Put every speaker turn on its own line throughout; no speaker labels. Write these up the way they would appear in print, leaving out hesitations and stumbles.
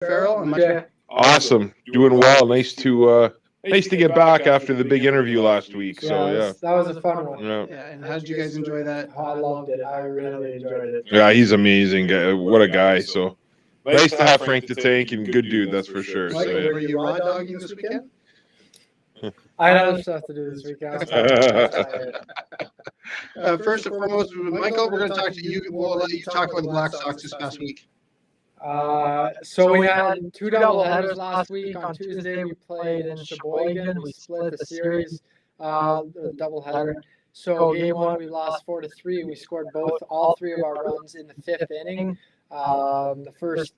Farrell.
Awesome. Doing well. Nice to get back after the big interview last week.
That was a fun one.
Yeah.
And how did you guys enjoy that?
Oh, I loved it. I really enjoyed it.
Yeah, he's amazing. What a guy. So nice to have Frank the Tank, and good dude, that's for sure.
Mike,
So,
were you raw dogging this weekend?
I had other stuff to do this weekend.
First and foremost, Michael, we're going to talk to you. We'll let you talk about the Black Sox this past week.
So we had two doubleheaders last week. On Tuesday, we played in Sheboygan. We split the series, the doubleheader. So game one, we lost 4-3. We scored all three of our runs in the fifth inning. The first,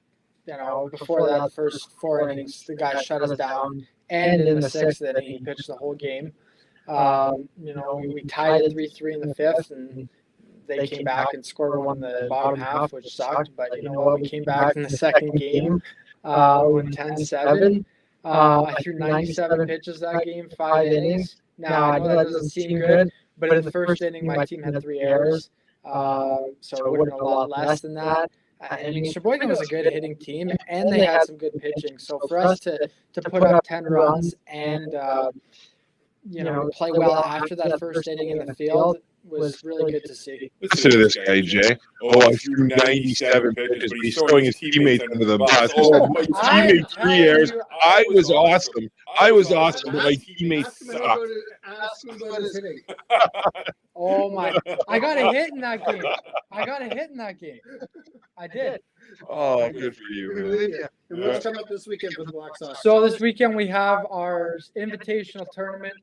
before that, the first four innings, the guy shut us down. And in the sixth inning, he pitched the whole game. We tied it 3-3 in the fifth, and they came back and scored one in the bottom half, which sucked. But you know what? We came back in the second game, went 10-7. I threw 97 pitches that game, 5 innings. Now, I know that doesn't seem good, but in the first inning, my team had 3 errors. So it would have been a lot less than that. I mean, Sheboygan was a good hitting team, and they had some good pitching. So for us to put up 10 runs and play well after that first inning in the field was really good to see.
listen to this guy, Jay. Oh, I threw 97 pitches, but he's throwing his teammates under the bus. My teammates 3 errors. I was awesome. But my teammates suck.
Ask him about his hitting.
Oh my! I got a hit in that game. I did.
Oh, good for you, man.
And what's coming up this weekend for the Black Sox?
So this weekend we have our invitational tournament.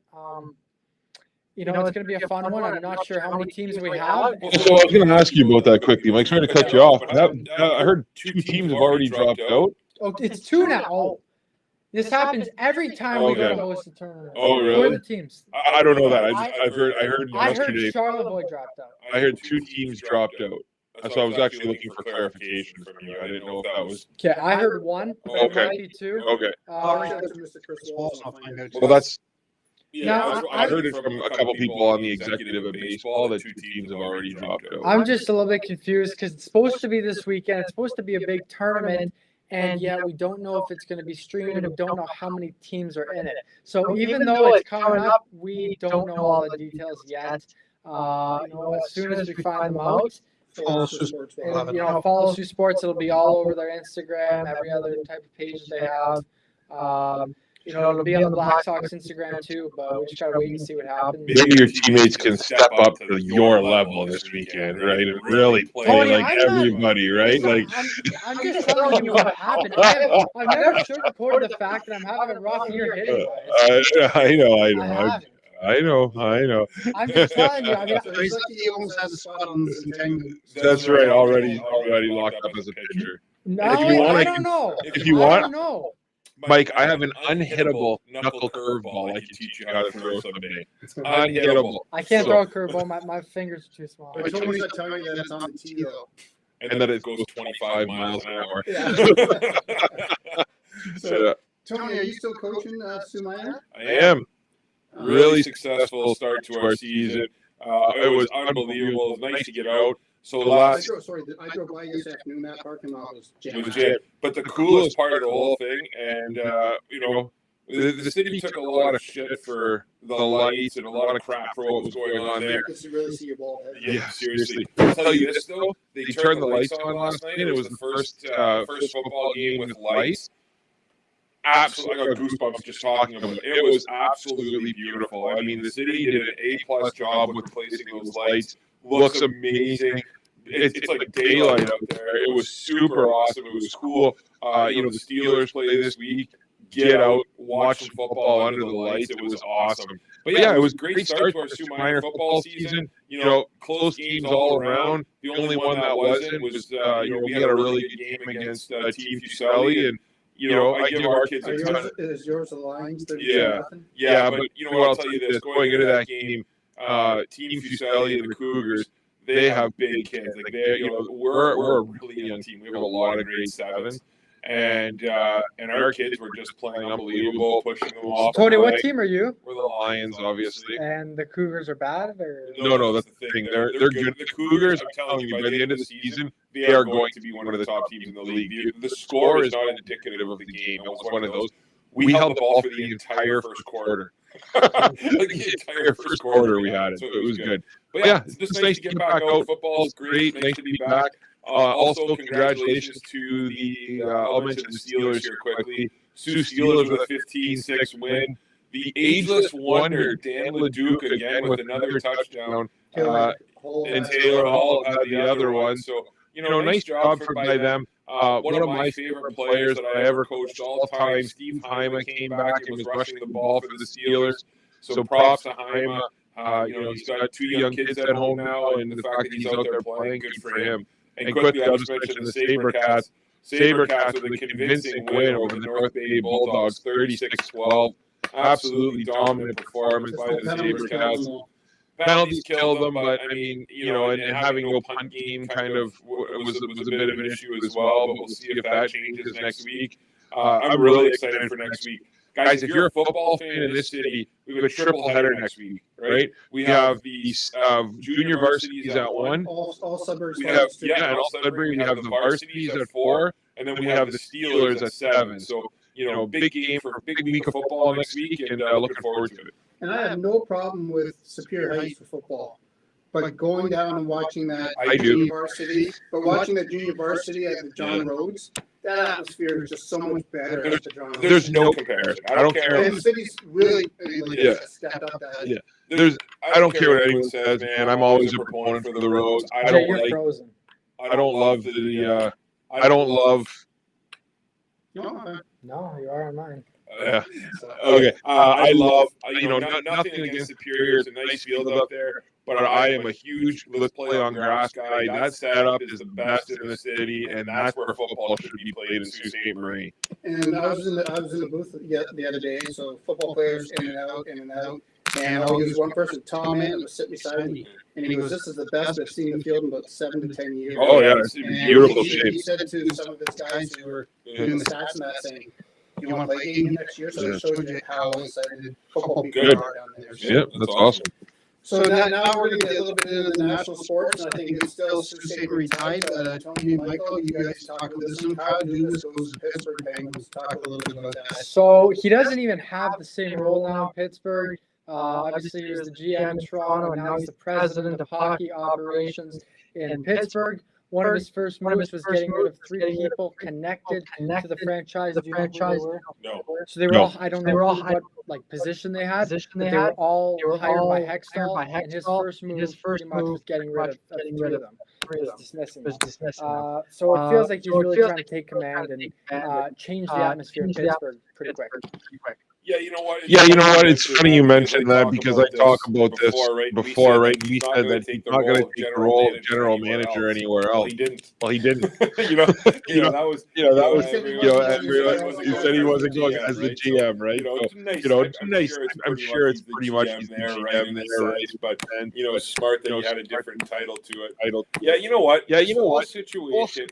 It's going to be a fun one. I'm not sure how many teams we have.
So I was going to ask you about that quickly. Mike, sorry to cut you off. I heard 2 teams have already dropped out.
Oh, it's 2 now. Oh, this happens every time we go to host a tournament.
Oh, really?
Who are the teams?
I don't know that. I heard yesterday.
Charlevoix dropped out.
I heard 2 teams dropped out. So I was actually looking for clarification from you. I didn't know if that was.
Okay, I heard 1. It might be 2.
Okay.
I'll reach out to Mr. Chris Walsh. I'll find out.
Well, that's.
Yeah,
I heard it from a couple people on the executive of baseball that 2 teams have already dropped out.
I'm just a little bit confused because it's supposed to be this weekend. It's supposed to be a big tournament, and yet we don't know if it's going to be streamed, and we don't know how many teams are in it. So even though it's coming up, we don't know all the details yet. As soon as we find them out,
Follow Sioux Sports.
follow Sioux Sports. It'll be all over their Instagram, every other type of page they have. It'll be on the Black Sox Instagram too, but we just gotta wait and see what happens.
Maybe your teammates can step up to your level this weekend, right? And really play like everybody, right?
I'm just telling you what happened. I've never sugarcoated the fact that I'm having a rough year hitting.
I know.
I'm just telling you. I mean,
So he's lucky he almost has a spot on the Centennial.
That's right. Already locked up as a pitcher.
no,
If you want,
I
I
don't
can-
know.
if you
I
want-
don't know.
Mike, I have an unhittable knuckle curveball I can teach you how to throw someday. Unhittable.
I can't
So-
throw a curveball. My fingers are too small.
But told me to tell you that it's on the tee, though.
And that it goes 25 miles an hour.
So, Tony, are you still coaching Sioux Minor?
I am. Really successful start to our season. It was unbelievable. It was nice to get out. So
I drove by this afternoon. That parking lot was jammed.
legit. But the coolest part of the whole thing, and the city took a lot of shit for the lights and a lot of crap for what was going on there.
You could really see your ball head.
Yeah, seriously. I'll tell you this though, they turned the lights on last night. It was the first football game with lights. Absolutely, I got goosebumps just talking about it. It was absolutely beautiful. I mean, the city did an A+ job with placing those lights. Looks amazing. It's like daylight out there. It was super awesome. It was cool. The Steelers play this week. Get out, watch some football under the lights. It was awesome. But yeah, it was a great start to our Sioux Minor football season. Close games all around. The only one that wasn't was we had a really good game against Team Fuseli, and I give our kids a ton.
Is yours the Lions?
Yeah, but I'll tell you this: going into that game, Team Fuseli and the Cougars, they have big kids. Like we're a really young team. We have a lot of grade 7s. And our kids were just playing unbelievable, pushing them off.
Tony, what team are you?
We're the Lions, obviously.
And the Cougars are bad, or
No, that's the thing. They're good. The Cougars, I'm telling you, by the end of the season, they are going to be one of the top teams in the league. The score is not indicative of the game. It was one of those. We held the ball for the entire first quarter. Like the entire first quarter we had it, so it was good. But yeah, it's just nice to get back out. Football's great. Nice to be back. Also, congratulations to the, I'll mention the Steelers here quickly. Sioux Steelers with a 15-6 win. The ageless wonder, Dan LeDuc, again with another touchdown. And Taylor Hall had the other one. So, nice job by them. One of my favorite players that I ever coached all time, Steve Heima, came back and was rushing the ball for the Steelers. So props to Heima. He's got 2 young kids at home now, and the fact that he's out there playing, good for him. And quickly, I'll just mention the SaberCats. SaberCats with a convincing win over the North Bay Bulldogs, 36-12. Absolutely dominant performance by the SaberCats. Penalties killed them, but I mean, and having no punt game kind of was a bit of an issue as well. But we'll see if that changes next week. I'm really excited for next week. Guys, if you're a football fan in this city, we have a triple header next week, right? We have the junior varsities at 1.
All Sudbury.
We have and all Sudbury. We have the varsities at 4, and then we have the Steelers at 7. So big game for a big week of football next week, and looking forward to it.
And I have no problem with Superior Heights for football, but going down and watching that junior varsity, watching the junior varsity at the John Rhodes, that atmosphere is just so much better at the John Rhodes.
There's no comparison. I don't care.
And the city's really stepped up that.
Yeah. I don't care what anyone says, man. I'm always a proponent for the Rhodes. I don't love.
No, you are on mine.
Yeah. Okay. I love, nothing against Superior. It's a nice field up there, but I am a huge let's play on grass guy. That setup is the best in the city, and that's where football should be played in Sault Ste. Marie.
And I was in the booth the other day, so football players in and out. And I'll use one person, Tom Mann, was sitting beside me, and he goes, "This is the best I've seen the field in about 7 to 10 years."
Oh yeah, it's beautiful shape.
He said to some of his guys who were doing the stats and that, saying, "You want to play game next year?" So it shows you how excited football people are down there.
Yeah, that's awesome.
So now we're going to get a little bit into the national sports, and I think it's still Sault Ste. Marie tied. Tony and Michael, you guys talk about this one. Kyle Dubas goes to Pittsburgh Penguins. Talk a little bit about that.
So he doesn't even have the same role now in Pittsburgh. Obviously, he was the GM in Toronto, and now he's the president of hockey operations in Pittsburgh. One of his first moves was getting rid of 3 people connected to the franchise. Do you know who they were?
No.
So they were all, I don't know what position they had, but they were all hired by Hextall, and his first move pretty much was getting rid of 3 of them. Dismissing them. So it feels like he's really trying to take command and change the atmosphere in Pittsburgh pretty quick.
Yeah, you know what? It's funny you mentioned that because I talked about this before, right? He said that he's not going to take the role of general manager anywhere else. Well, he didn't. That was. He said he wasn't going as the GM, right? Nice. I'm sure it's pretty much he's the GM there, right? But then, it's smart that he had a different title to it. Yeah, you know what? The whole situation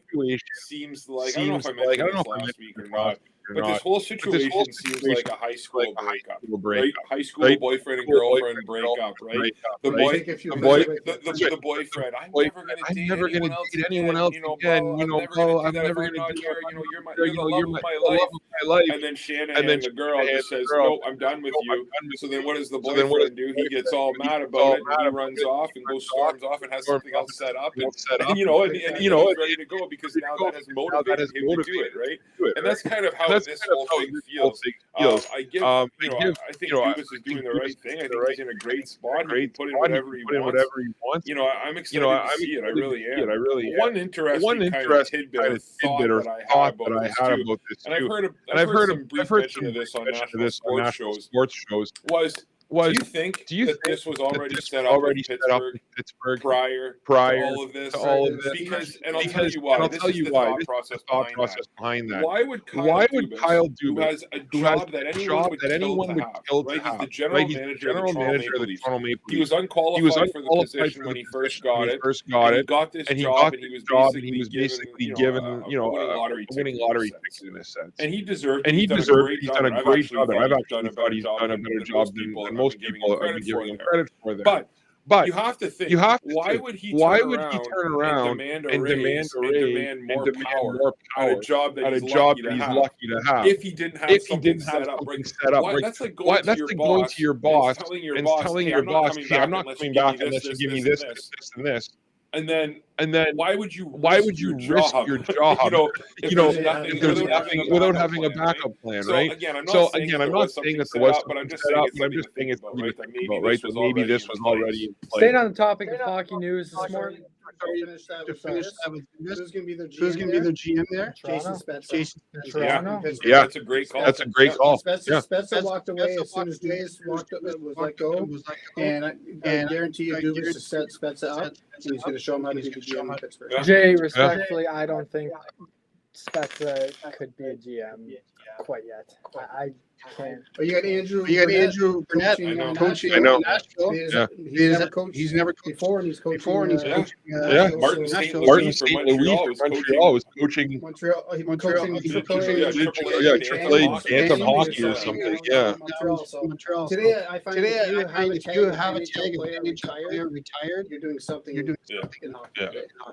seems like, I don't know if I mentioned this last week or not. But this whole situation seems like a high school breakup, right? High school boyfriend and girlfriend breakup, right? The boyfriend. I'm never gonna date anyone else again. I'm never gonna do it. You're my love of my life. And then Shannon and the girl just says, "No, I'm done with you." So then, what does the boyfriend do? He gets all mad about it. And he runs off and storms off and has something else set up. And he's ready to go because now that has motivated him to do it, right? And that's kind of how this whole thing feels. I think Dubas is doing the right thing. I think he's in a great spot. He can put in whatever he wants. I'm excited to see it. I really am. One interesting kind of tidbit or thought that I had about this too, and I've heard some brief mention of this on national sports shows, do you think that this was already set up in Pittsburgh prior to all of this? Because I'll tell you why. This is the thought process behind that. Why would Kyle Dubas, who has a job that anyone would kill to have, he's the general manager of the Toronto Maple Leafs. He was unqualified for the position when he first got it. He got this job, and he was basically given a winning lottery ticket in a sense. And he deserved. He's done a great job. I've actually thought he's done a better job than most people have been giving him credit for that. But you have to think. Why would he turn around and demand a raise and more power at a job that he's lucky to have if he didn't have something set up? Right? That's like going to your boss and telling your boss, "Hey, I'm not coming back unless you give me this, and this." And then why would you risk your job? If there's nothing without having a backup plan, right? Again, I'm not saying that there was, but I'm just saying it's something to think about, right? That maybe this was already in place.
Staying on the topic of hockey news this morning.
Who's going to be their
GM there?
Jason Spezza.
Yeah, that's a great call. That's a great call.
Spezza walked away as soon as Dubas was let go, and I guarantee you Dubas has set Spezza up, and he's going to show him how to be the GM in Pittsburgh.
Jay, respectfully, I don't think Spezza could be a GM quite yet. I can't.
Oh, you got Andrew
Burnett coaching.
I know.
Nashville.
He's never coached
before, and he's coaching.
Martin St. Louis from Montreal was coaching.
Montreal.
AAA Bantam Hockey or something. Yeah.
Montreal. Today, I find
if you have a tag of player retired,
you're doing something. In hockey.
Yeah.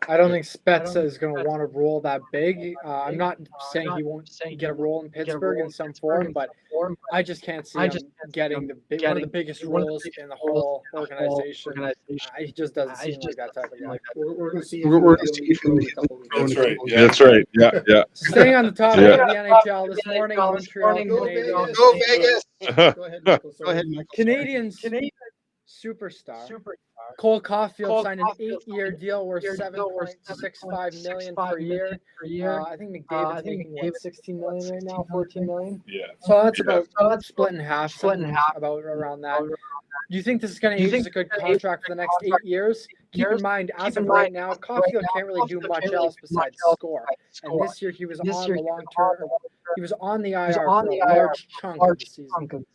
I don't think Spezza is going to want a role that big. I'm not saying he won't get a role in Pittsburgh in some form, but I just can't see him getting one of the biggest roles in the whole organization. He just doesn't seem like that type of guy.
We're going to see.
That's right. That's right. Yeah.
Staying on the topic of the NHL this morning, Montreal Canadiens.
Go Vegas.
Go ahead, Michael.
Go ahead, Michael.
Canadians superstar Cole Caulfield signed an 8-year deal worth $7.65 million per year. I think McDavid's making $16 million right now, $14 million.
Yeah.
So that's about split in half, about around that. Do you think this is going to age as a good contract for the next 8 years? Keep in mind, as of right now, Caulfield can't really do much else besides score. And this year he was on the long term. He was on the IR for a large chunk of the season.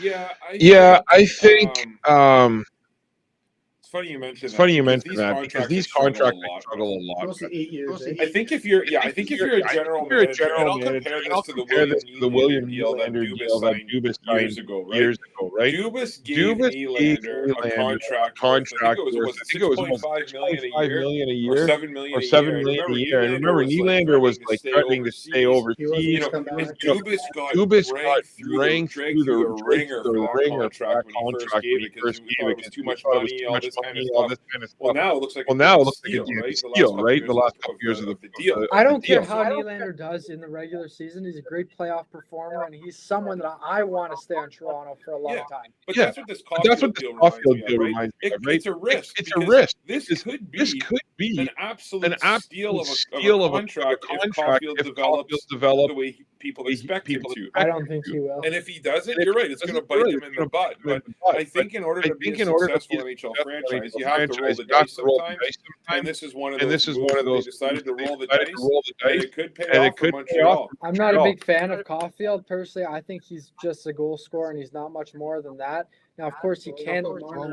Yeah, I think it's funny you mention that because these contracts struggle a lot.
Mostly 8 years.
I think if you're a general manager, and I'll compare this to the William Nylander deal that Dubas signed years ago, right? Dubas gave Nylander a contract. I think it was $6.5 million a year, or $7 million a year. And remember, Nylander was like threatening to stay overseas. Dubas got dragged through the ringer for that contract when he first gave it because it was too much money, all this kind of stuff. Well, now it looks like it's a steal, right? The last couple years of the deal.
I don't care how Nylander does in the regular season. He's a great playoff performer, and he's someone that I want to stay on Toronto for a long time.
But that's what this Caulfield deal reminds me of, right? It's a risk. It's a risk. This could be an absolute steal of a contract if Caulfield develops the way people expect him to.
I don't think he will.
And if he doesn't, you're right. It's going to bite him in the butt. But I think in order to be a successful NHL franchise, you have to roll the dice sometimes. And this is one of those. They decided to roll the dice, and it could pay off for Montreal.
I'm not a big fan of Caulfield personally. I think he's just a goal scorer, and he's not much more than that. Now, of course, he can. So, of course,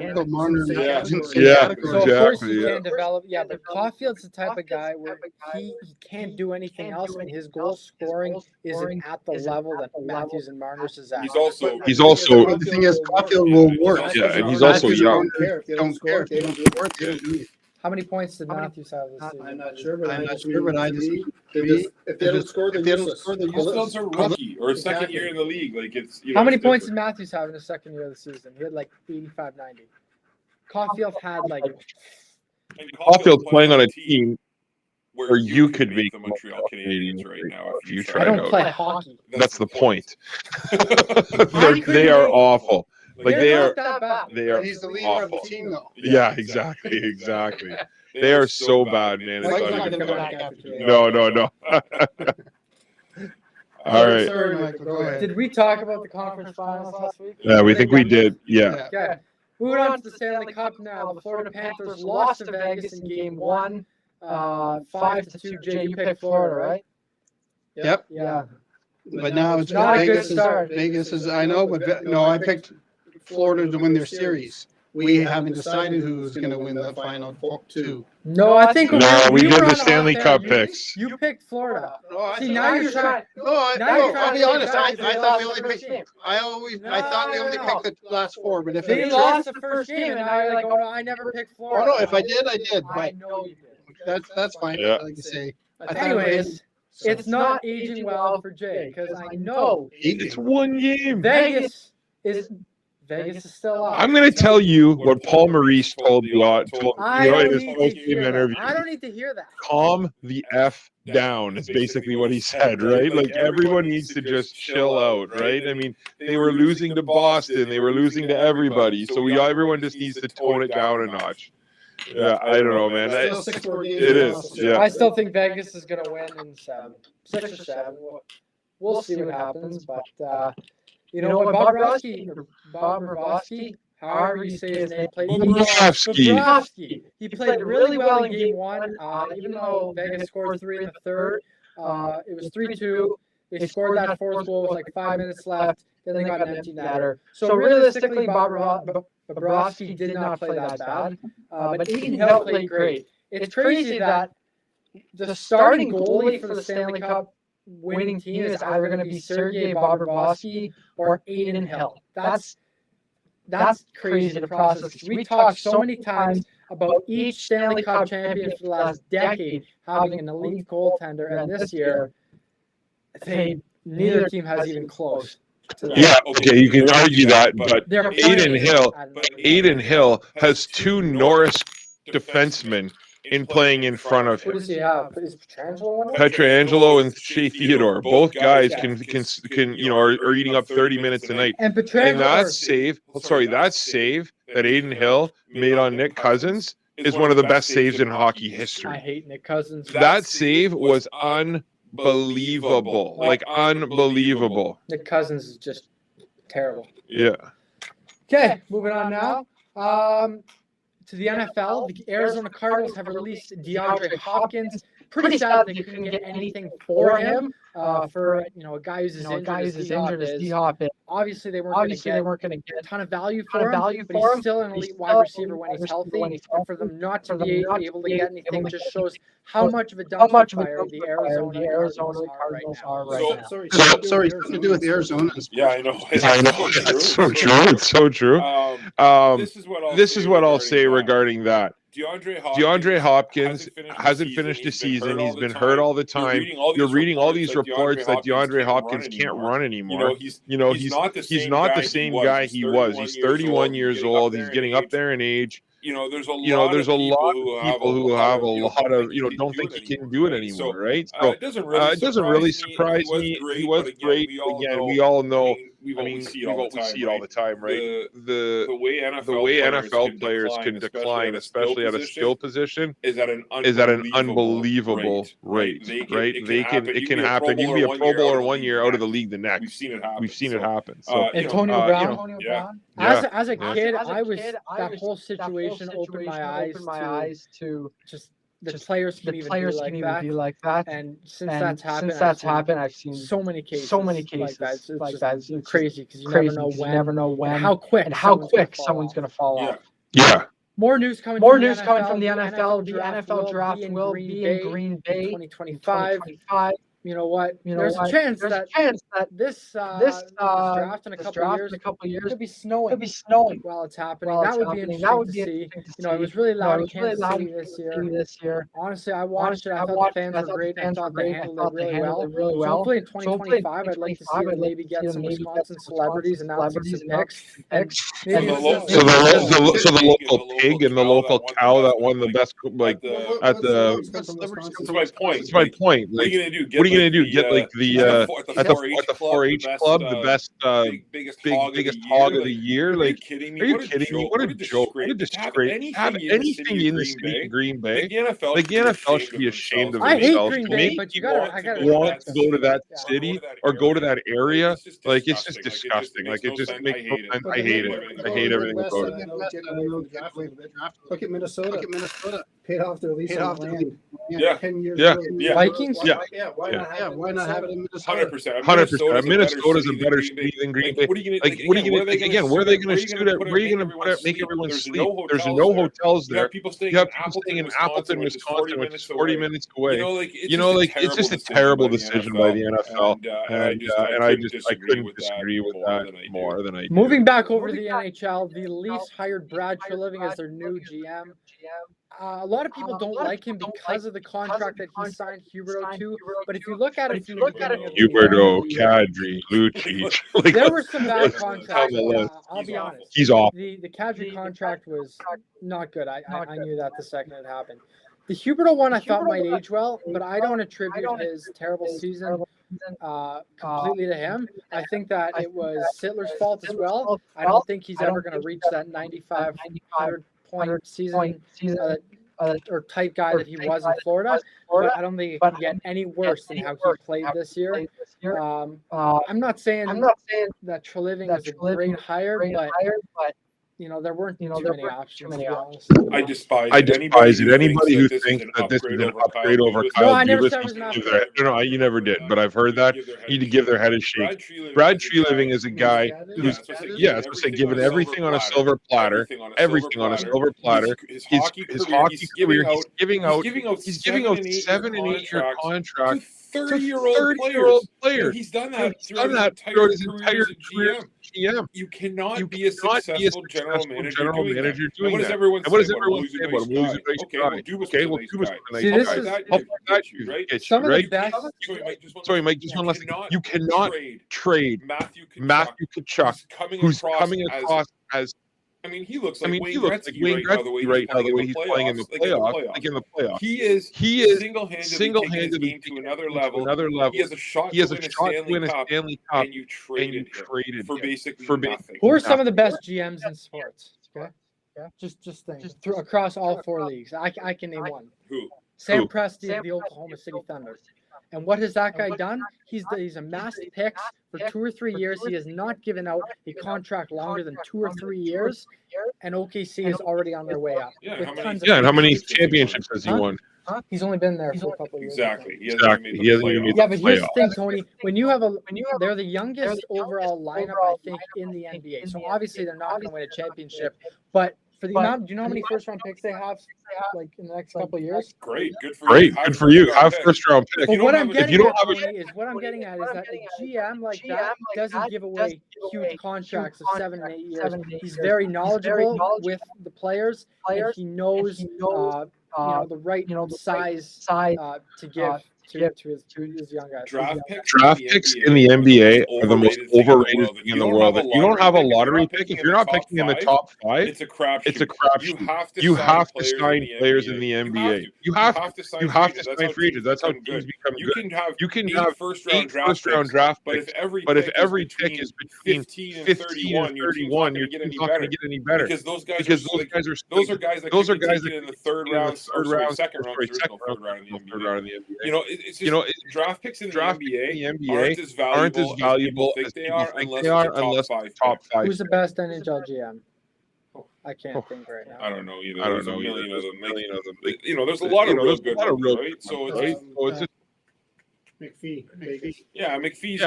he can develop. Yeah, but Caulfield's the type of guy where he can't do anything else, and his goal scoring isn't at the level that Matthews and Marner's is at.
He's also.
The thing is, Caulfield will work.
Yeah, and he's also young.
They don't care. They don't do it.
How many points did Matthews have this season?
I'm not sure, but I just if they don't score, they're useless.
Caulfield's a rookie or a second year in the league. Like it's.
How many points did Matthews have in his second year of the season? He had like 85, 90. Caulfield had like.
Caulfield's playing on a team where you could make the Montreal Canadiens right now if you try.
I don't play hockey.
That's the point. They are awful. Like they are
He's the leader of the team, though.
Yeah, exactly. They are so bad, man. No. All right.
Sorry, Michael, go ahead.
Did we talk about the conference finals last week?
Yeah, we think we did. Yeah.
Okay. Moving on to the Stanley Cup now. The Florida Panthers lost to Vegas in Game 1, 5-2. Jay, you picked Florida, right?
Yep.
Yeah.
But now it's
not a good start.
Vegas is. I know, but no, I picked Florida to win their series.
we haven't decided who's going to win the final two.
No, I think
No, we
were
did
on
the
a
Stanley
hot
Cup
there.
picks.
You picked Florida.
No,
See, now you're trying.
I'll be honest. I thought we only picked. I thought we only picked the last four. But if
They
it's
lost the first game, and now you're like, oh no, I never picked
oh
Florida.
no, if I did, I did.
I
But
know you did.
that's fine.
Yeah.
Like I say,
Anyways, it's not aging well for Jay because I know
It's one game.
Vegas is still up.
I'm going to tell you what Paul Maurice told you
I
in
don't
his
need to
post-game
hear that.
interview.
I don't need to hear that.
Calm the F down is basically what he said, right? Like everyone needs to just chill out, right? I mean, they were losing to Boston, they were losing to everybody, so everyone just needs to tone it down a notch. Yeah, I don't know, man.
Still 6 more games
It
to
is,
lost.
yeah.
I still think Vegas is going to win in 7, 6 or 7. We'll see what happens, but you know what, Bob Bobrovsky, however you say his name, played Bobrovsky. He played really well in game 1, even though Vegas scored 3 in the third. It was 3-2. They scored that fourth goal with like 5 minutes left. Then they got an empty netter. So realistically, Bobrovsky did not play that bad. But Adin Hill played great. It's crazy that the starting goalie for the Stanley Cup winning team is either going to be Sergei Bobrovsky or Adin Hill. That's crazy to process. We talked so many times about each Stanley Cup champion for the last decade having an elite goaltender, and this year, neither team has even close to that.
Yeah, okay, you can argue that, but
They're
Adin
playing
Hill,
at an
Adin Hill has 2 Norris defensemen playing in front of
Who
him.
does he have? Is Petrangelo one?
Pietrangelo and Shea Theodore, both guys can are eating up 30 minutes a night.
And
And
Petrangelo.
that save that Adin Hill made on Nick Cousins is one of the best saves in hockey
I
history.
hate Nick Cousins.
That save was unbelievable, like unbelievable.
Nick Cousins is just terrible.
Yeah.
Okay, moving on now. To the NFL, the Arizona Cardinals have released DeAndre Hopkins. Pretty sad they couldn't get anything for him. For a guy who's as injured as D-Hop is. Obviously, they weren't going to get a ton of value for him, but he's still an elite wide receiver when he's healthy. And for them not to be able to get anything just shows how much of a dumpster fire the Arizona Cardinals are right now.
sorry, something to do with Arizona.
Yeah, I know.
I know. That's so true. It's so true. This is what I'll say regarding that. DeAndre Hopkins hasn't finished the season. He's been hurt all the time. You're reading all these reports that DeAndre Hopkins can't run anymore. He's not the same guy he was. He's 31 years old. He's getting up there in age. There's a lot of people who have a lot of don't think he can do it anymore, right? So
it doesn't really surprise me.
He was great. Again, we all know.
We see it
all the time, right?
The way
NFL players can decline, especially at a skill position,
is at an
unbelievable rate, right? It can happen. You can be a Pro Bowler 1 year, out of the league the next.
We've seen it happen.
So
Antonio Brown.
Yeah.
As a kid, that whole situation opened my eyes to just the players can even be like that. And since that's happened, I've seen so many cases like that. It's just crazy because you never know when and how quick someone's going to fall off.
Yeah.
More news coming from the NFL. The NFL draft will be in Green Bay 2025. You know what? There's a chance that this draft in a couple years could be snowing while it's happening. That would be interesting to see. It was really loud in Kansas City this year. Honestly, I watched it. I thought the fans were great. I thought they handled it really well. So hopefully in 2025, I'd like to see them maybe get some Wisconsin celebrities announcing some picks.
So the local pig and the local cow that won the best, at the. That's my point. What are you gonna do? Get like the at the 4-H club, the best biggest hog of the year? Like, are you kidding me? What a joke! What a disgrace! Have anything in the city of Green Bay? The NFL should be ashamed of themselves.
I hate Green Bay, but I gotta
want to go to that city or go to that area. Like, it's just disgusting. Like, it just makes no sense. I hate it. I hate everything about it.
Look at Minnesota. paid off their lease on the land.
Yeah.
10 years
Yeah.
early.
Yeah.
Vikings?
Yeah.
Why not have it in Minnesota?
100%.
100%. Minnesota's a better city than Green Bay.
What are you
Like, what are you going to again? Where are they going to shoot at? Where are you going to put it? Make everyone sleep. There's no hotels
You
there.
have people staying
You have
in
people staying in
Appleton,
Appleton, Wisconsin, which is 40 minutes away.
You know, like
It's just a terrible decision by the NFL, and I couldn't disagree with that more than I do.
Moving back over to the NHL, the Leafs hired Brad Treliving as their new GM. A lot of people don't like him because of the contract that he signed Huberdeau to. But if you look at it from the beginning of the
Huberdeau,
year,
Kadri, Lucic. Like,
there were some bad
let's
contracts.
have a list.
I'll be honest.
He's off.
The Kadri contract was not good. I knew that the second it happened. The Huberdeau one I thought might age well, but I don't attribute his terrible season completely to him. I think that it was Sittler's fault as well. I don't think he's ever going to reach that 9,500 point season or type guy that he was in Florida. But I don't think it can get any worse than how he played this year. I'm not saying that Treliving is a great hire, but you know, there weren't too many options, to be honest.
I despise
it. Anybody who thinks that this is an upgrade over Kyle
I never
Dubas
said it was an
needs to give
upgrade.
their, no, you never did, but I've heard that. You need to give their head a shake. Brad Treliving is a guy who's, given everything on a silver platter, everything on a silver platter. His hockey career, he's giving out 7 and 8 year contracts to 30-year-old players.
He's done that
throughout his entire career as GM.
You cannot be a successful general manager doing
What
that.
does everyone say about him?
Losing a nice guy?
Okay, well, Dubas was a nice
See,
guy.
this is
right?
some of the best.
Sorry, Mike, just one last thing. You cannot trade Matthew Tkachuk, who's coming across as.
I mean, he looks like Wayne
Gretzky right now, the way he's playing in the playoffs.
He is single-handedly
taking
to another level. He has a shot to win a Stanley Cup, and you traded him for basically nothing.
Who are some of the best GMs in sports? Okay, just think across all 4 leagues. I can name one.
Who?
Sam Presti of the Oklahoma City Thunder. And what has that guy done? He's amassed picks for 2 or 3 years. He has not given out a contract longer than 2 or 3 years, and OKC is already on their way up.
And how many championships has he won?
He's only been there for a couple of years.
Exactly.
He hasn't even made
Yeah, but here's the thing, Tony. They're the youngest overall lineup, I think, in the NBA. So obviously they're not going to win a championship, but for the amount, do you know how many first-round picks they have, like in the next couple of years?
Great, good for you.
Have first-round picks.
But what I'm getting at is that a GM like that doesn't give away huge contracts of 7 and 8 years. He's very knowledgeable with the players, and he knows the right size to give to his young guys.
Draft
picks in the NBA are the most overrated thing in the world. If you don't have a lottery pick, if you're not picking in the top 5,
it's a crapshoot.
You have to sign players in the NBA. You have to sign free agents. That's how teams become good. You can have 8 first-round draft picks, but if every pick is between 15 and 31, your team's not going to get any better. Because those guys are guys that
in the third round, second round in the NBA. You know, it's just, draft picks in the NBA aren't as valuable as they are unless the top 5.
Who's the best NHL GM? I can't think right now.
I don't know either. There's a million of them. You know, there's a lot of real good ones, right? So it's just
McPhee.
Yeah, McPhee's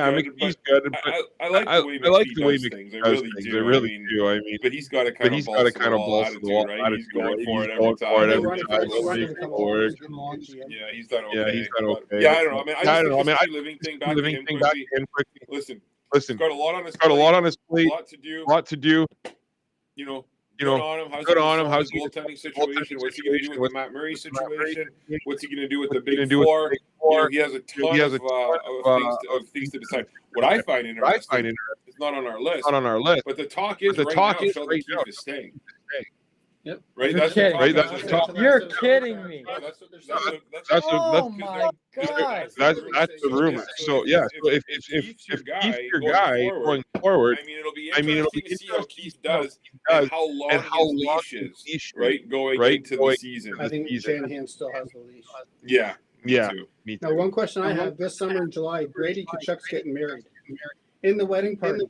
good.
I like the way McPhee does things. I really do. I mean, but he's got a kind of balls to the wall attitude, right? He's going for it every time. Yeah, he's done okay. Yeah, I don't know. I don't know. I living thing back in quickly. Listen. Got a lot on his plate. A lot to do. You know, good on him. How's the goaltending situation? What's he going to do with the Matt Murray situation? What's he going to do with the Big Four? You know, he has a ton of things to decide. What I find interesting is not on our list. But the talk is right now Sheldon Keefe is staying.
Yep.
Right.
You're kidding me.
Oh
my God.
That's the rumor. So yeah. So if Keith's your guy going forward,
I mean, it'll be interesting to see how Keith does and how long his leash is, right? Going into the season.
I think Shanahan still has the leash.
Yeah.
Me too.
Now, one question I have: this summer in July, Grady Tkachuk's getting married. In the wedding party,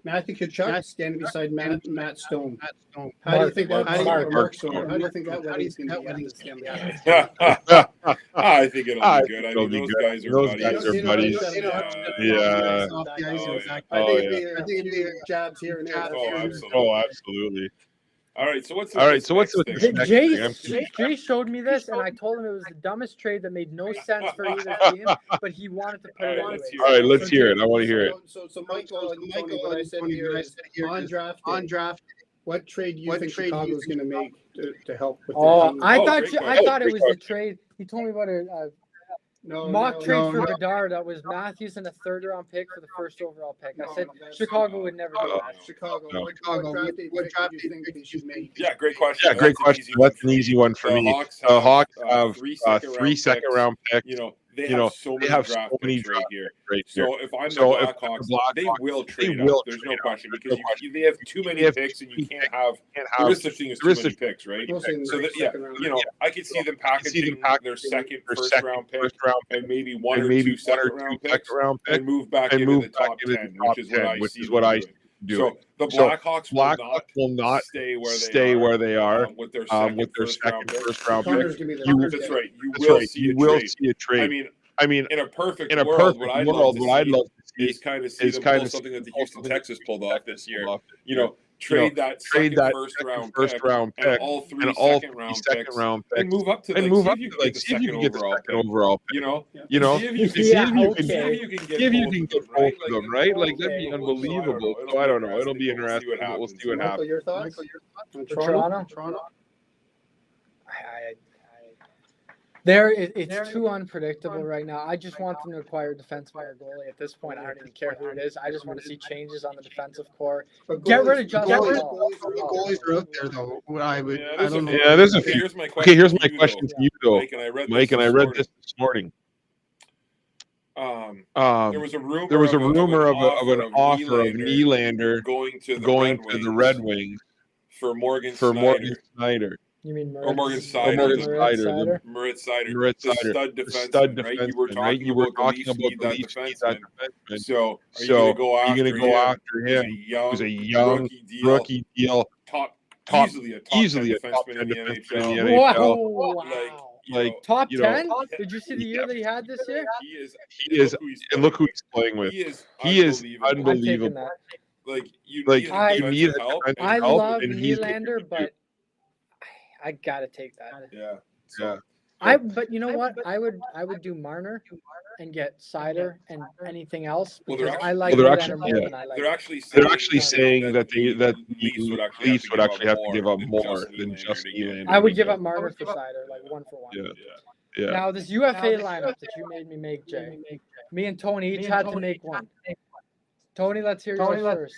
Matthew Tkachuk standing beside Matt Stone. How do you think that? Mark Stone. How do you think that wedding's going to be?
I think it'll be good. I mean, those guys are buddies.
Yeah.
I think it'd be jabs here and there.
Oh, absolutely.
All right, so what's
the next thing?
Jay showed me this, and I told him it was the dumbest trade that made no sense for either team, but he wanted to put it anyway.
All right, let's hear it. I want to hear it.
So Michael, what I said here is on draft. What trade do you think Chicago's going to make to help with?
I thought it was the trade. He told me about a mock trade for Bedard that was Matthews and a third-round pick for the first overall pick. I said Chicago would never do that.
Chicago. What draft do you think they should make?
Yeah, great question.
Yeah, great question. That's an easy one for me. The Hawks have 3 second-round picks.
They have so many draft here. So if I'm the Blackhawks, they will trade up. There's no question because they have too many picks, and you can't have. There is such thing as too many picks, right? So I could see them packaging their second, first round pick, and maybe one or two second round picks, and move back into the top 10, which is what I see. So the Blackhawks will not stay where they are with their second, first round pick. That's right. You will see a trade. I mean, in a perfect world, what I'd love to see is kind of pull something that the Houston Texas pulled off this year. Trade that first round pick and all three second round picks and move up to see if you can get the second overall pick. See if you can get both of them, right? Like that'd be unbelievable. So I don't know. It'll be interesting. We'll see what happens.
Your thoughts?
Toronto. It's too unpredictable right now. I just want them to acquire a defenseman or goalie. At this point, I don't even care who it is. I just want to see changes on the defensive core. Get rid of Justin.
Goalies are out there, though. I don't know.
Yeah, there's a few. Here's my question to you, though, Mike, and I read this morning. There was a rumor of an offer of Nylander going to the Red Wings for Morgan Snyder.
You mean
Moritz Seider, the stud defenseman, right? You were talking about the Leafs need that defenseman. So are you going to go after him? Who's a young rookie deal, easily a top 10 defenseman in the NHL.
Wow. Like top 10? Did you see the year that he had this year?
He is, and look who he's playing with. He is unbelievable.
You
need
help.
I love Nylander, but I gotta take that.
Yeah.
But you know what? I would do Marner and get Seider and anything else because I like Nylander more than I like.
They're actually saying that the Leafs would actually have to give up more than just Nylander.
I would give up Marner for Seider, like 1 for 1.
Yeah.
Now this UFA lineup that you made me make, Jay. Me and Tony each had to make one. Tony, let's hear yours first.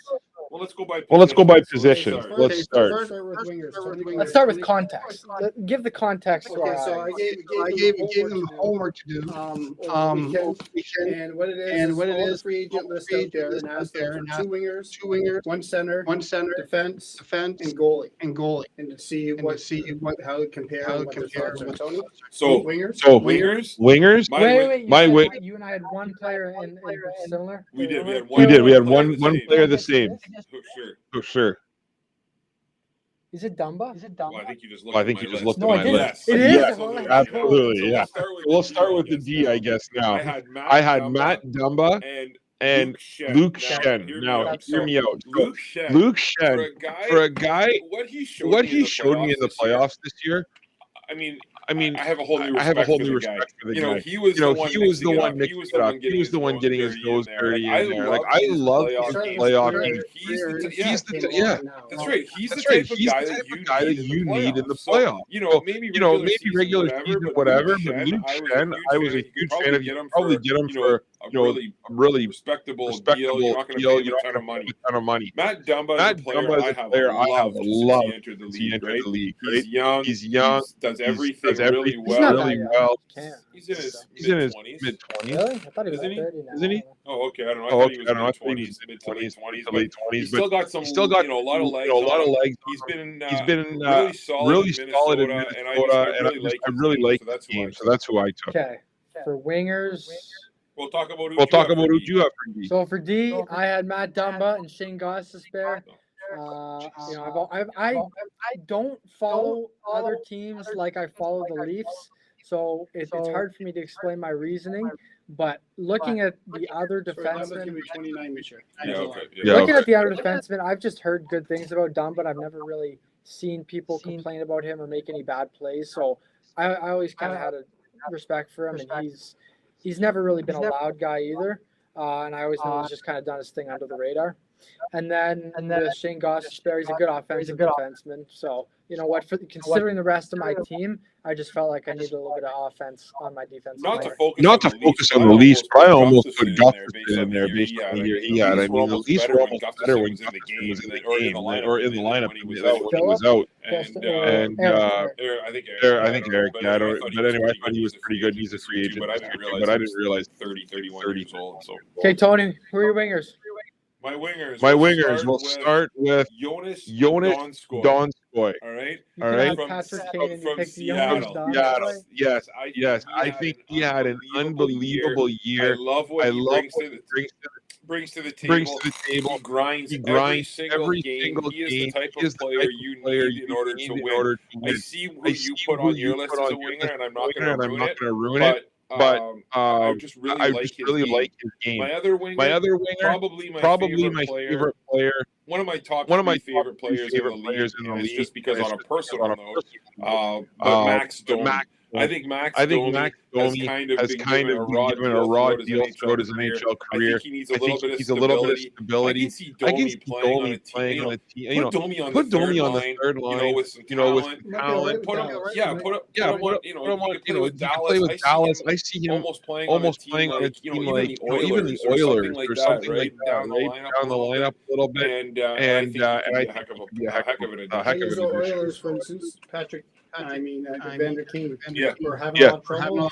Well, let's go by
position. Let's start.
Let's start with context. Give the context.
Okay, so I gave them homework to do. And what it is, free agent list out there, and asked there, and two wingers, one center, defense, and goalie, and to see how it compares.
So
wingers.
Wait. You and I had one player in similar.
We did.
We had one player the same. For sure.
Is it Dumba?
Well, I think you just looked
at my list.
It is.
Yes, absolutely. Yeah. We'll start with the D, I guess. Now, I had Matt Dumba and Luke Schenn. Now, hear me out. Luke Schenn, for a guy, what he showed me in the playoffs this year. I mean, I have a whole new respect for the guy. He was the one mixing it up. He was the one getting his nose dirty in there. Like, I love his playoff game.
That's right. He's the type of guy that you need in the playoffs. Maybe regular season, whatever. But Luke Schenn, I was a huge fan of. You probably get him for a really respectable deal. You're not going to pay him a ton of money. Matt Dumba is a player I have loved since he entered the league. He's young. He does everything really well. He's in his mid-20s.
Really? I thought he was 30 now.
Isn't he? Oh, okay. I don't know. I thought he was mid-20s, late 20s. He's still got a lot of legs. He's been really solid in Minnesota, and I really like his game. So that's who I took.
Okay. For wingers,
We'll talk about
who you have for D.
So for D, I had Matt Dumba and Shane Gostisbehere. You know, I don't follow other teams like I follow the Leafs, so it's hard for me to explain my reasoning. But looking at the other defensemen, looking at the other defensemen, I've just heard good things about Dumba. I've never really seen people complain about him or make any bad plays. So I always kind of had a respect for him, and he's never really been a loud guy either. And I always know he's just kind of done his thing under the radar. And then with Shane Gostisbehere, he's a good offensive defenseman. So, you know what, considering the rest of my team, I just felt like I needed a little bit of offense on my defense.
Not to
focus on the Leafs, but I almost put Gustafsson in there based on the year he had. I mean, the Leafs were almost better when Gustafsson was in the game or in the lineup when he was out. And I think Eric, yeah, but anyway, I thought he was pretty good. He's a free agent, but I didn't realize
31 years old. So.
Okay, Tony, who are your wingers?
My wingers will start with
Jonas
Donskoy.
All right.
From Seattle.
Yes. I think he had an unbelievable year.
I love what he brings to the table. He grinds every single game. He is the type of player you need in order to win. I see who you put on your list as a winger, and I'm not going to ruin it. But I just really like his game. My other winger, probably my favorite player. One of my favorite players in the league, just because on a personal note, but Max Domi. I think Max Domi has kind of been given a raw deal throughout his NHL career. I think he needs a little bit of stability. I can see Domi playing on a team. Put Domi on the third line, with some talent. Put him with Dallas. I see him almost playing on a team like even the Oilers or something like that, down the lineup a little bit. And I think he'd be a heck of an addition.
Oilers, for instance, Patrick. Vander King. We're having a lot of trouble.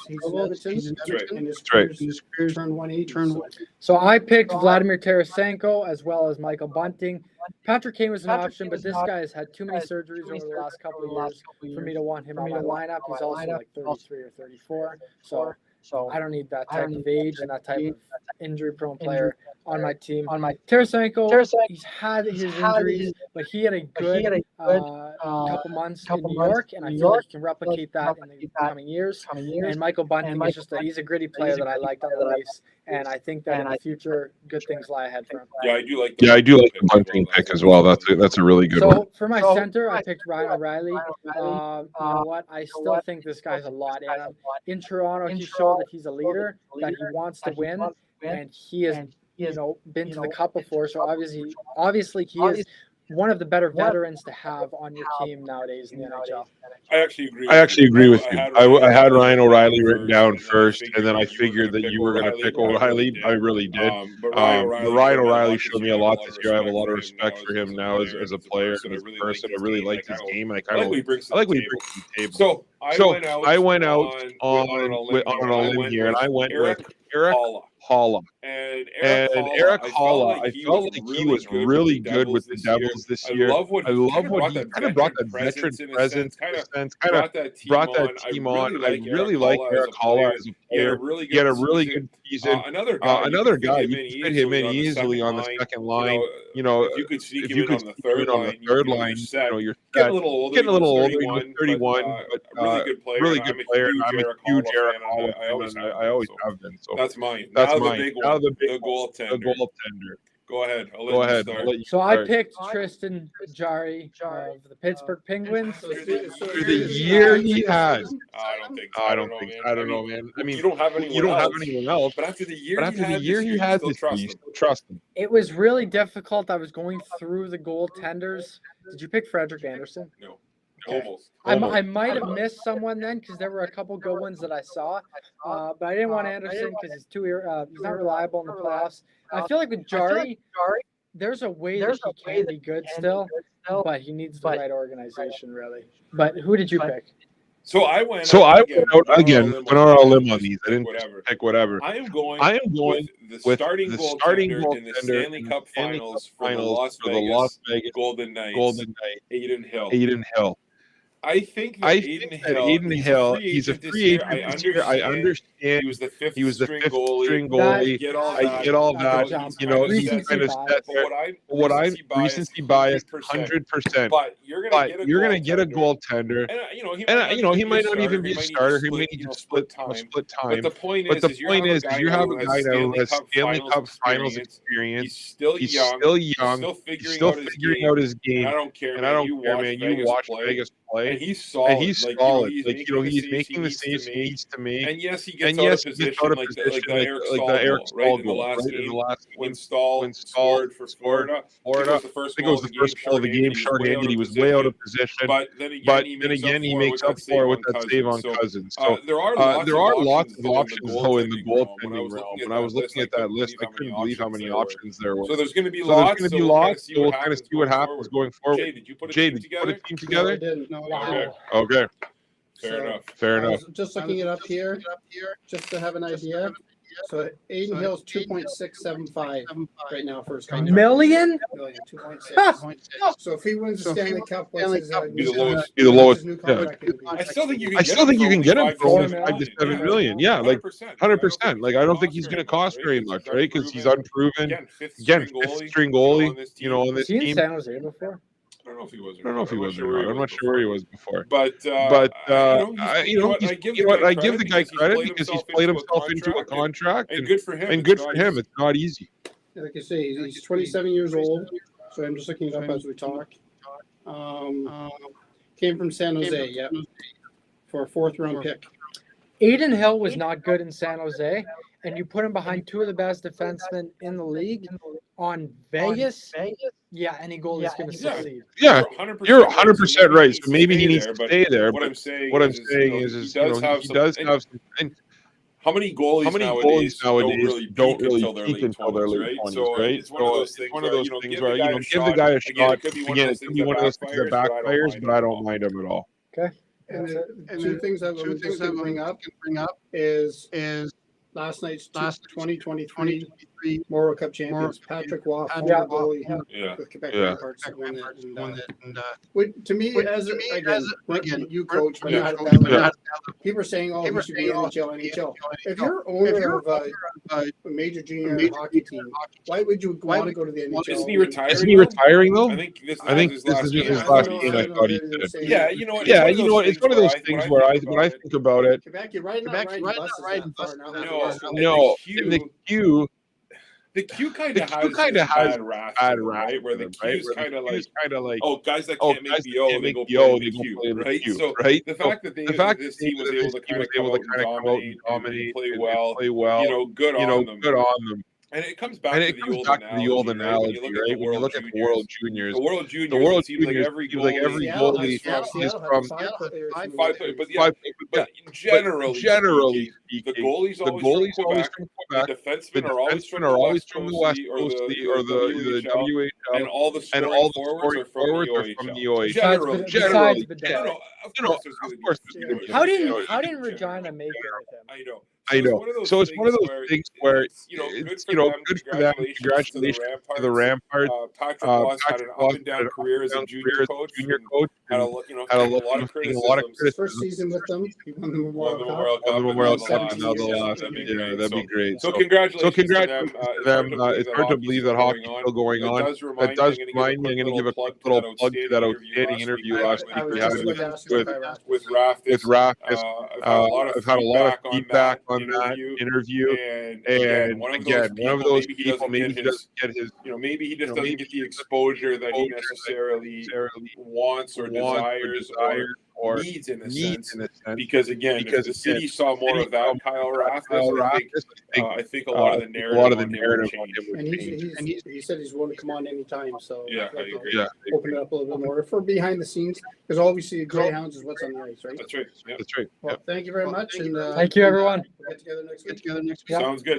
He's in his career turned 180.
So I picked Vladimir Tarasenko as well as Michael Bunting. Patrick Kane was an option, but this guy has had too many surgeries over the last couple of years for me to want him on my lineup. He's also like 33 or 34. So I don't need that type of age and that type of injury-prone player on my team. Tarasenko, he's had his injuries, but he had a good couple months in New York, and I feel like he can replicate that in the coming years. And Michael Bunting is he's a gritty player that I liked on the Leafs, and I think that in the future, good things lie ahead for him.
Yeah, I do like
the Bunting pick as well. That's a really good one.
So for my center, I picked Ryan O'Reilly. You know what? I still think this guy's a lot in him. In Toronto, he showed that he's a leader, that he wants to win, and he has been to the Cup before. So obviously he is one of the better veterans to have on your team nowadays in the NHL.
I actually agree with you.
I had Ryan O'Reilly written down first, and then I figured that you were going to pick O'Reilly. I really did. But Ryan O'Reilly showed me a lot this year. I have a lot of respect for him now as a player and as a person. I really like his game, and I like what he brings to the table.
So I went out
on a limb here, and I went with Erik Haula.
And
Erik Haula, I felt like he was really good with the Devils this year. I love what he kind of brought that veteran presence, kind of brought that team on. I really like Erik Haula as a player. He had a really good season. Another guy, you could fit him in easily on the second line.
If you could sneak him in on the third line,
you're
getting a little older.
He's 31, but really good player. I'm a huge Erik Haula fan. I always have been. So
that's mine.
The goaltender.
Go ahead. I'll let you start.
So I picked Tristan Jarry of the Pittsburgh Penguins.
For the year he has.
I don't know, man. I mean, you don't have anyone else. But after the year he had this year, you still trust him.
It was really difficult. I was going through the goaltenders. Did you pick Frederik Andersen?
No. Almost.
I might have missed someone then because there were a couple good ones that I saw, but I didn't want Andersen because he's not reliable in the playoffs. I feel like with Jarry, there's a way that he can be good still, but he needs the right organization really. But who did you pick?
So I went
out again. Went on a limb on these. I didn't pick whatever.
I am going with the starting goaltender in the Stanley Cup Finals for the Las Vegas Golden Knights. Adin Hill. I think that Aiden Hill, he's a free agent this year. I understand. He was the fifth string goalie. I get all that. You know, he's kind of set there. What I'm recency biased, 100%. But you're gonna get a goaltender, and you know he might not even be a starter. He may need to split time. But the point is, you have a guy now who has Stanley Cup Finals experience. He's still young. He's still figuring out his game. And I don't care, man. You watch Vegas play, and he's solid. He's making the same speeds to me. And yes, he gets out of position like the Eric Staal goal, right? In the last when Staal scored for Florida. I think it was the first goal of the game. Short-handed, he was way out of position. But then again, he makes up for it with that save on Cousins. So there are lots of options though in the goaltending realm. When I was looking at that list, I couldn't believe how many options there were. So there's going to be lots. So we'll kind of see what happons going forward. Jay, did you put a team together? Okay. Fair enough.
Just looking it up here, just to have an idea. So Aiden Hill's 2.675 right now for his contract.
Million?
2.6. So if he wins the Stanley Cup, what's his
be the lowest.
I still think you
can get him for only 5 to 7 million. Yeah, like 100%. Like I don't think he's going to cost very much, right? Because he's unproven. Again, fifth string goalie. You know, on this team.
San Jose before?
I don't know if he was.
I'm not sure where he was before.
But I give the guy credit because he's played himself into a contract, and good for him. And good for him. It's not easy.
Like I say, he's 27 years old. So I'm just looking it up as we talk. Came from San Jose, yeah, for a 4th-round pick.
Aiden Hill was not good in San Jose, and you put him behind two of the best defensemen in the league on Vegas. Yeah, any goalie is going to succeed.
Yeah, you're 100% right. So maybe he needs to stay there. What I'm saying is he does have some. And
how many goalies nowadays don't really peak until their late 20s, right? It's one of those things where give the guy a shot. Again, it could be one of those things that backfires, but I don't mind him at all.
Okay.
And two things I would bring up is last night's 2023 Memorial Cup champions, Patrick Waugh, goalie with Quebec Ramparts, won it. To me, again, you coach, but not people are saying, "Oh, he should be NHL." If you're owner of a major junior hockey team, why would you want to go to the NHL?
Isn't he retiring?
Isn't he retiring though?
I think this is
just his last game. I thought he did.
Yeah, you know what?
It's one of those things where when I think about it,
Quebec, you're riding buses.
No, the Q kind of has bad rap, right? Where the Q is kind of like, oh, guys that can't make BO, they go play the Q, right? So the fact that this team was able to kind of dominate, play well, you know, good on them. And it comes back to the old analogy, right? When you look at the World Juniors, it seems like every goalie is from 5 players. But generally, the goalie's always from Quebec. The defensemen are always from the West Coast or the WHL, and all the forwards are from the OHL. Generally, of course.
How didn't Regina make it with him?
I know. So it's one of those things where it's good for them. Congratulations to the Ramparts.
Patrick Waugh had an up and down career as a junior coach. Had a lot of criticism.
First season with them, he won the Memorial
Cup. That'd be great.
So congratulations
to them. It's hard to believe that hockey is still going on. That does remind me. I'm going to give a quick little plug to that outstanding interview last week we had with Raf. I've had a lot of feedback on that interview, and one of those people, maybe he doesn't get his, maybe he just doesn't get the exposure that he necessarily wants or desires or needs in a sense, because the city saw more of that Kyle Rathis. I think a lot of the narrative on him would change.
And he said he's willing to come on anytime, so
I agree.
Open it up a little bit more for behind the scenes, because obviously Greyhounds is what's on the ice, right?
That's right.
That's right.
Well, thank you very much, and
thank you, everyone.
We'll get together next week.
Sounds good.